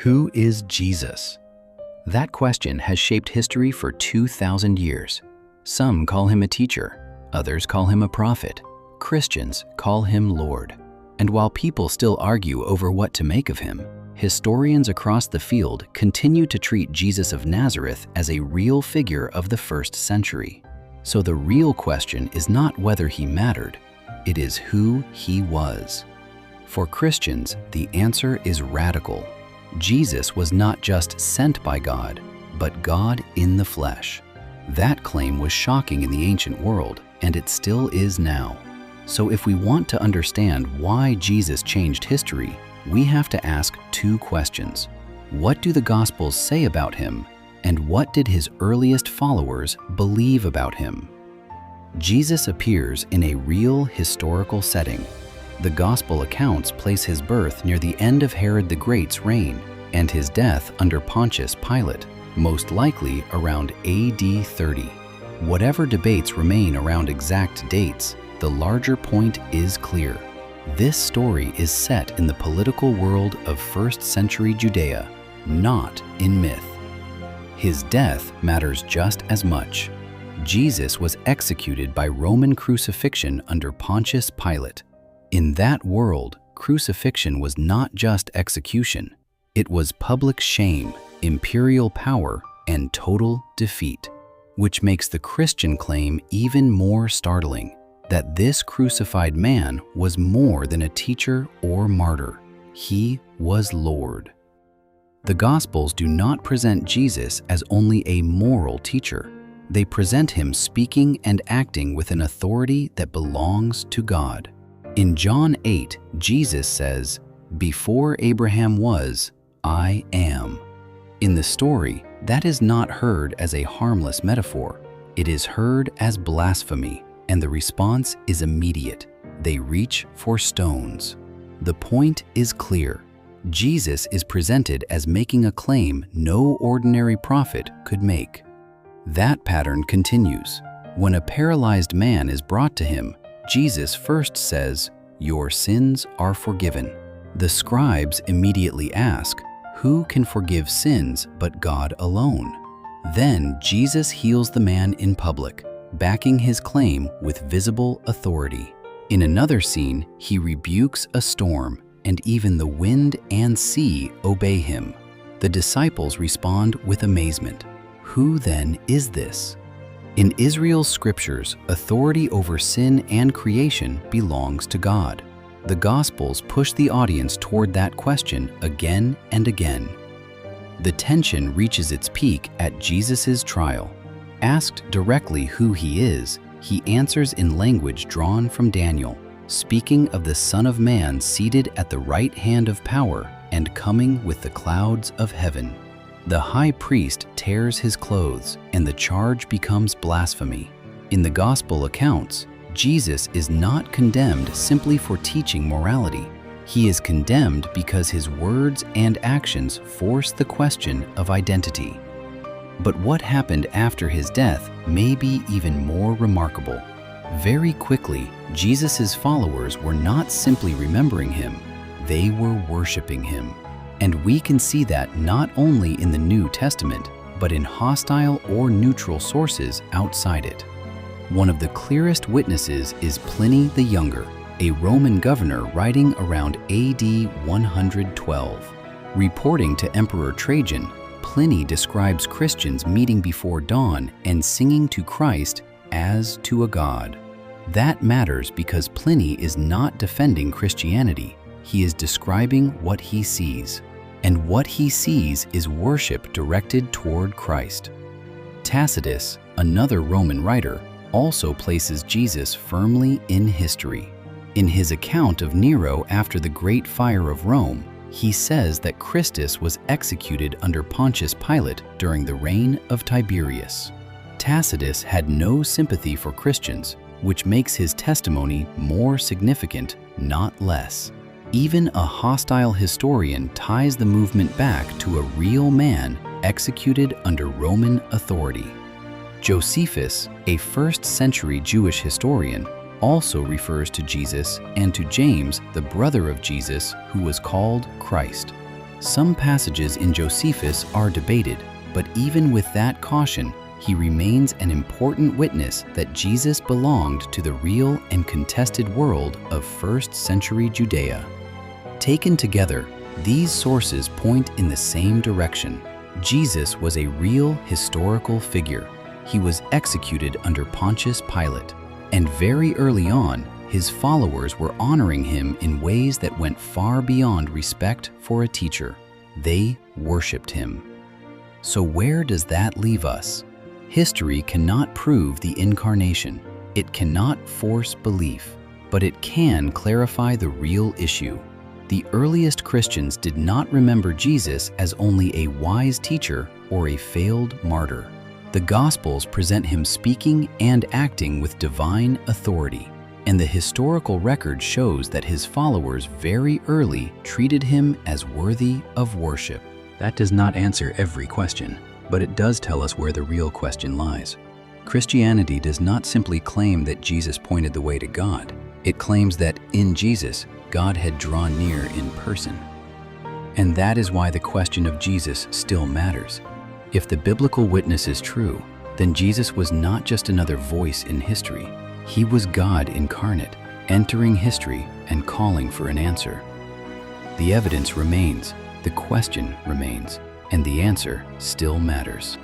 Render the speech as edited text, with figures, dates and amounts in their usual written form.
Who is Jesus? That question has shaped history for 2,000 years. Some call him a teacher, others call him a prophet. Christians call him Lord. And while people still argue over what to make of him, historians across the field continue to treat Jesus of Nazareth as a real figure of the first century. So the real question is not whether he mattered, it is who he was. For Christians, the answer is radical. Jesus was not just sent by God, but God in the flesh. That claim was shocking in the ancient world, and it still is now. So if we want to understand why Jesus changed history, we have to ask two questions. What do the Gospels say about him, and what did his earliest followers believe about him? Jesus appears in a real historical setting. The Gospel accounts place his birth near the end of Herod the Great's reign and his death under Pontius Pilate, most likely around AD 30. Whatever debates remain around exact dates, the larger point is clear. This story is set in the political world of first-century Judea, not in myth. His death matters just as much. Jesus was executed by Roman crucifixion under Pontius Pilate. In that world, crucifixion was not just execution. It was public shame, imperial power, and total defeat, which makes the Christian claim even more startling, that this crucified man was more than a teacher or martyr. He was Lord. The Gospels do not present Jesus as only a moral teacher. They present him speaking and acting with an authority that belongs to God. In John 8, Jesus says, "Before Abraham was, I am." In the story, that is not heard as a harmless metaphor. It is heard as blasphemy, and the response is immediate. They reach for stones. The point is clear. Jesus is presented as making a claim no ordinary prophet could make. That pattern continues. When a paralyzed man is brought to him, Jesus first says, "Your sins are forgiven." The scribes immediately ask, "Who can forgive sins but God alone?" Then Jesus heals the man in public, backing his claim with visible authority. In another scene, he rebukes a storm, and even the wind and sea obey him. The disciples respond with amazement. Who then is this? In Israel's scriptures, authority over sin and creation belongs to God. The Gospels push the audience toward that question again and again. The tension reaches its peak at Jesus' trial. Asked directly who he is, he answers in language drawn from Daniel, speaking of the Son of Man seated at the right hand of power and coming with the clouds of heaven. The high priest tears his clothes, and the charge becomes blasphemy. In the Gospel accounts, Jesus is not condemned simply for teaching morality. He is condemned because his words and actions force the question of identity. But what happened after his death may be even more remarkable. Very quickly, Jesus' followers were not simply remembering him, they were worshiping him. And we can see that not only in the New Testament, but in hostile or neutral sources outside it. One of the clearest witnesses is Pliny the Younger, a Roman governor writing around AD 112. Reporting to Emperor Trajan, Pliny describes Christians meeting before dawn and singing to Christ as to a god. That matters because Pliny is not defending Christianity. He is describing what he sees. And what he sees is worship directed toward Christ. Tacitus, another Roman writer, also places Jesus firmly in history. In his account of Nero after the Great Fire of Rome, he says that Christus was executed under Pontius Pilate during the reign of Tiberius. Tacitus had no sympathy for Christians, which makes his testimony more significant, not less. Even a hostile historian ties the movement back to a real man executed under Roman authority. Josephus, a first-century Jewish historian, also refers to Jesus and to James, the brother of Jesus, who was called Christ. Some passages in Josephus are debated, but even with that caution, he remains an important witness that Jesus belonged to the real and contested world of first-century Judea. Taken together, these sources point in the same direction. Jesus was a real historical figure. He was executed under Pontius Pilate, and very early on, his followers were honoring him in ways that went far beyond respect for a teacher. They worshiped him. So where does that leave us? History cannot prove the incarnation. It cannot force belief, but it can clarify the real issue. The earliest Christians did not remember Jesus as only a wise teacher or a failed martyr. The Gospels present him speaking and acting with divine authority, and the historical record shows that his followers very early treated him as worthy of worship. That does not answer every question, but it does tell us where the real question lies. Christianity does not simply claim that Jesus pointed the way to God. It claims that in Jesus, God had drawn near in person. And that is why the question of Jesus still matters. If the biblical witness is true, then Jesus was not just another voice in history. He was God incarnate, entering history and calling for an answer. The evidence remains, the question remains, and the answer still matters.